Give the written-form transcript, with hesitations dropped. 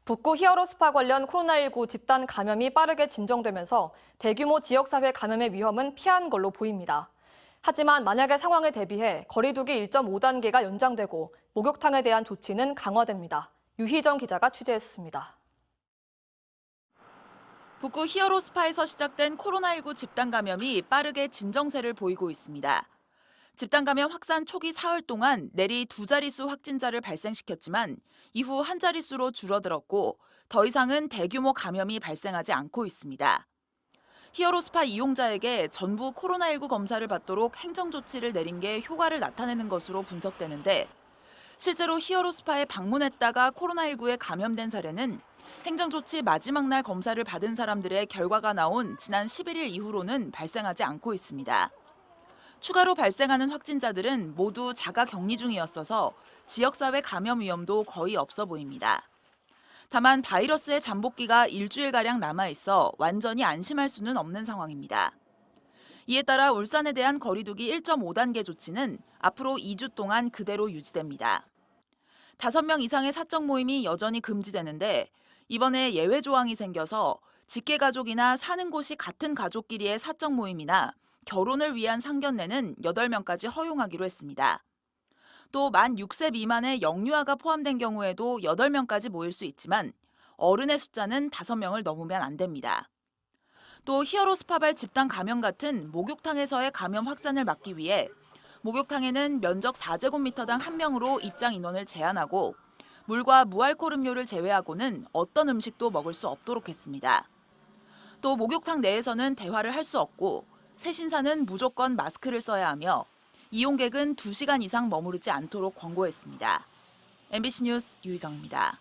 북구 히어로스파 관련 코로나19 집단 감염이 빠르게 진정되면서 대규모 지역사회 감염의 위험은 피한 걸로 보입니다. 하지만 만약의 상황에 대비해 거리두기 1.5단계가 연장되고 목욕탕에 대한 조치는 강화됩니다. 유희정 기자가 취재했습니다. 북구 히어로스파에서 시작된 코로나19 집단 감염이 빠르게 진정세를 보이고 있습니다. 집단 감염 확산 초기 사흘 동안 내리 두 자릿수 확진자를 발생시켰지만 이후 한 자릿수로 줄어들었고 더 이상은 대규모 감염이 발생하지 않고 있습니다. 히어로스파 이용자에게 전부 코로나19 검사를 받도록 행정조치를 내린 게 효과를 나타내는 것으로 분석되는데 실제로 히어로스파에 방문했다가 코로나19에 감염된 사례는 행정조치 마지막 날 검사를 받은 사람들의 결과가 나온 지난 11일 이후로는 발생하지 않고 있습니다. 추가로 발생하는 확진자들은 모두 자가 격리 중이었어서 지역사회 감염 위험도 거의 없어 보입니다. 다만 바이러스의 잠복기가 일주일가량 남아있어 완전히 안심할 수는 없는 상황입니다. 이에 따라 울산에 대한 거리두기 1.5단계 조치는 앞으로 2주 동안 그대로 유지됩니다. 5명 이상의 사적 모임이 여전히 금지되는데 이번에 예외 조항이 생겨서 직계가족이나 사는 곳이 같은 가족끼리의 사적 모임이나 결혼을 위한 상견례는 8명까지 허용하기로 했습니다. 또 만 6세 미만의 영유아가 포함된 경우에도 8명까지 모일 수 있지만 어른의 숫자는 5명을 넘으면 안 됩니다. 또 히어로스파발 집단 감염 같은 목욕탕에서의 감염 확산을 막기 위해 목욕탕에는 면적 4제곱미터당 1명으로 입장 인원을 제한하고 물과 무알콜 음료를 제외하고는 어떤 음식도 먹을 수 없도록 했습니다. 또 목욕탕 내에서는 대화를 할 수 없고 새신사는 무조건 마스크를 써야 하며 이용객은 2시간 이상 머무르지 않도록 권고했습니다. MBC 뉴스 유희정입니다.